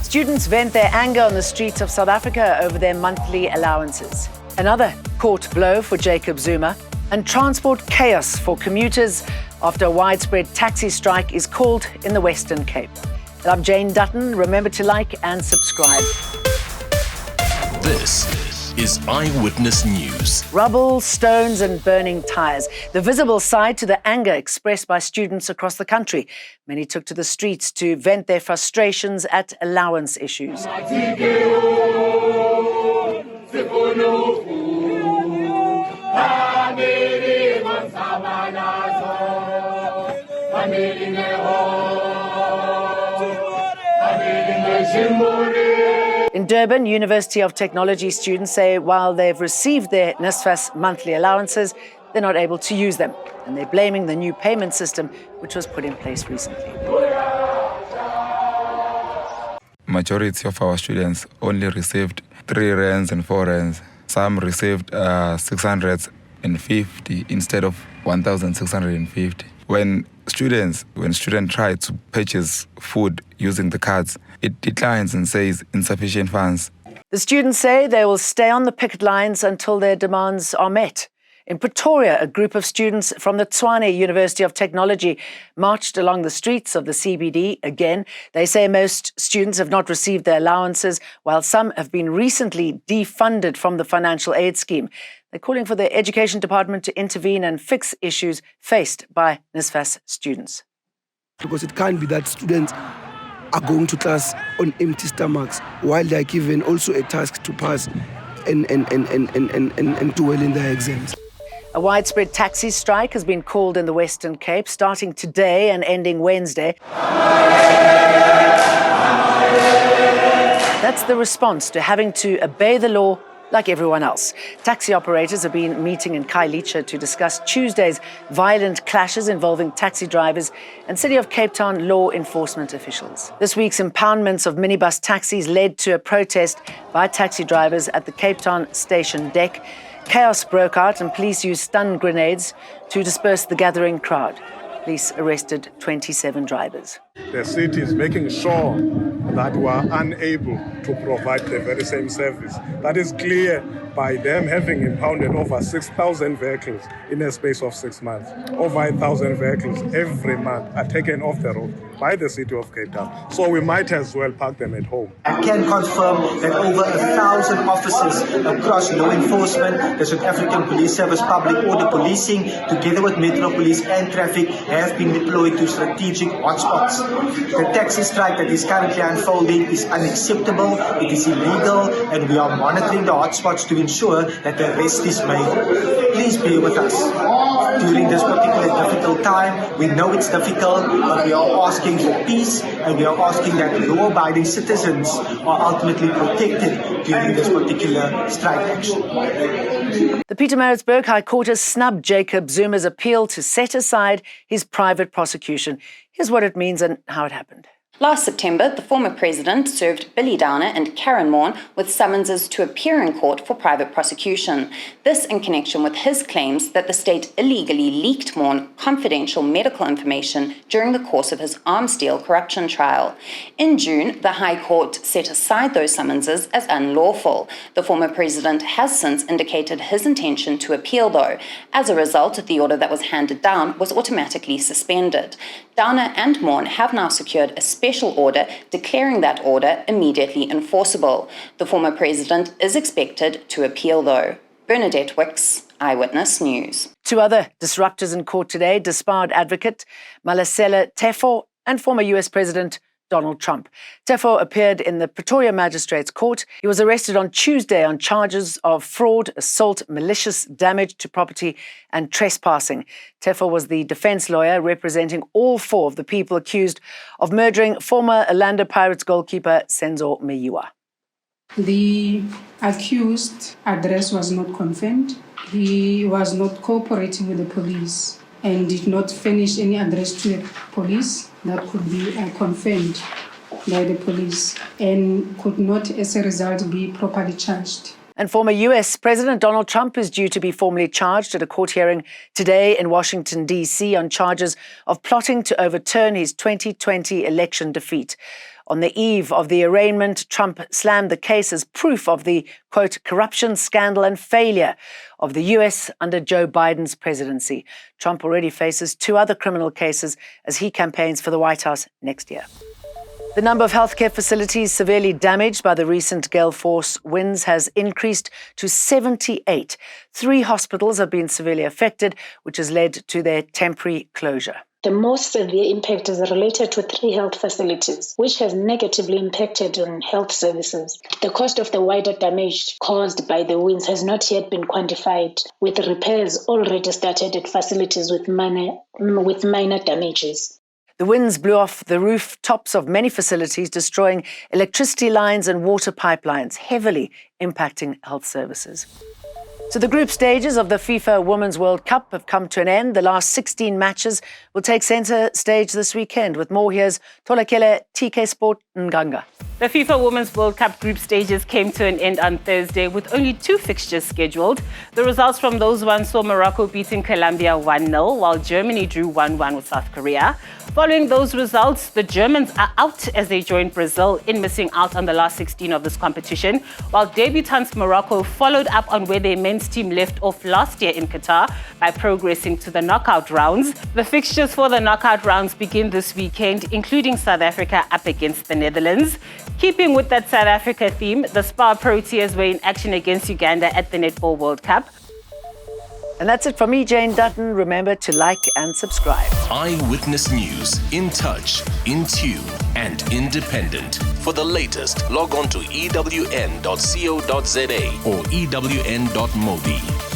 Students vent their anger on the streets of South Africa over their monthly allowances. Another court blow for Jacob Zuma, and transport chaos for commuters after a widespread taxi strike is called in the Western Cape. I'm Jane Dutton. Remember to like and subscribe. This is Eyewitness News. Rubble, stones and burning tyres. The visible side to the anger expressed by students across the country. Many took to the streets to vent their frustrations at allowance issues. In Durban, University of Technology students say while they've received their NSFAS monthly allowances, they're not able to use them. And they're blaming the new payment system which was put in place recently. Majority of our students only received 3 rands and 4 rands. Some received 650 instead of 1,650. When students try to purchase food using the cards, it declines and says insufficient funds. The students say they will stay on the picket lines until their demands are met. In Pretoria, a group of students from the Tshwane University of Technology marched along the streets of the CBD again. They say most students have not received their allowances, while some have been recently defunded from the financial aid scheme. They're calling for the Education Department to intervene and fix issues faced by NSFAS students. Because it can't be that students are going to class on empty stomachs while they are given also a task to pass and do well in their exams. A widespread taxi strike has been called in the Western Cape, starting today and ending Wednesday. That's the response to having to obey the law like everyone else. Taxi operators have been meeting in Khayelitsha to discuss Tuesday's violent clashes involving taxi drivers and City of Cape Town law enforcement officials. This week's impoundments of minibus taxis led to a protest by taxi drivers at the Cape Town station deck. Chaos broke out and police used stun grenades to disperse the gathering crowd. Police arrested 27 drivers. The city is making sure that we are unable to provide the very same service. That is clear by them having impounded over 6,000 vehicles in a space of 6 months. Over 1,000 vehicles every month are taken off the road by the City of Cape Town. So we might as well park them at home. I can confirm that over 1,000 officers across law enforcement, the South African Police Service, Public Order Policing, together with Metro Police and Traffic, have been deployed to strategic hotspots. The taxi strike that is currently unfolding is unacceptable, it is illegal, and we are monitoring the hotspots to ensure that the arrest is made. Please bear with us. During this particular difficult time, we know it's difficult, but we are asking for peace and we are asking that law-abiding citizens are ultimately protected during this particular strike action. The Pietermaritzburg High Court has snubbed Jacob Zuma's appeal to set aside his private prosecution. Here's what it means and how it happened. Last September, the former president served Billy Downer and Karen Maughan with summonses to appear in court for private prosecution. This in connection with his claims that the state illegally leaked Maughan confidential medical information during the course of his arms deal corruption trial. In June, the High Court set aside those summonses as unlawful. The former president has since indicated his intention to appeal, though. As a result, the order that was handed down was automatically suspended. Downer and Maughan have now secured a special order declaring that order immediately enforceable. The former president is expected to appeal, though. Bernadette Wicks, Eyewitness News. 2 other disruptors in court today, disbarred advocate Malesela Tefo and former US President Donald Trump. Tefo appeared in the Pretoria Magistrates Court. He was arrested on Tuesday on charges of fraud, assault, malicious damage to property and trespassing. Tefo was the defence lawyer representing all 4 of the people accused of murdering former Orlando Pirates goalkeeper Senzo Meyiwa. The accused address was not confirmed. He was not cooperating with the police and did not furnish any address to the police that could be confirmed by the police and could not, as a result, be properly charged. And former US President Donald Trump is due to be formally charged at a court hearing today in Washington, D.C. on charges of plotting to overturn his 2020 election defeat. On the eve of the arraignment, Trump slammed the case as proof of the, quote, corruption scandal and failure of the US under Joe Biden's presidency. Trump already faces 2 other criminal cases as he campaigns for the White House next year. The number of healthcare facilities severely damaged by the recent gale force winds has increased to 78. 3 hospitals have been severely affected, which has led to their temporary closure. The most severe impact is related to 3 health facilities, which has negatively impacted on health services. The cost of the wider damage caused by the winds has not yet been quantified, with repairs already started at facilities with minor damages. The winds blew off the rooftops of many facilities, destroying electricity lines and water pipelines, heavily impacting health services. So the group stages of the FIFA Women's World Cup have come to an end. The last 16 matches will take centre stage this weekend. With more, here's Tolakele, TK Sport, Nganga. The FIFA Women's World Cup group stages came to an end on Thursday with only 2 fixtures scheduled. The results from those ones saw Morocco beating Colombia 1-0, while Germany drew 1-1 with South Korea. Following those results, the Germans are out as they join Brazil in missing out on the last 16 of this competition, while debutants Morocco followed up on where their men's team left off last year in Qatar by progressing to the knockout rounds. The fixtures for the knockout rounds begin this weekend, including South Africa up against the Netherlands. Keeping with that South Africa theme, the Spar Proteas were in action against Uganda at the Netball World Cup. And that's it from me, Jane Dutton. Remember to like and subscribe. Eyewitness News. In touch, in tune, and independent. For the latest, log on to ewn.co.za or ewn.mobi.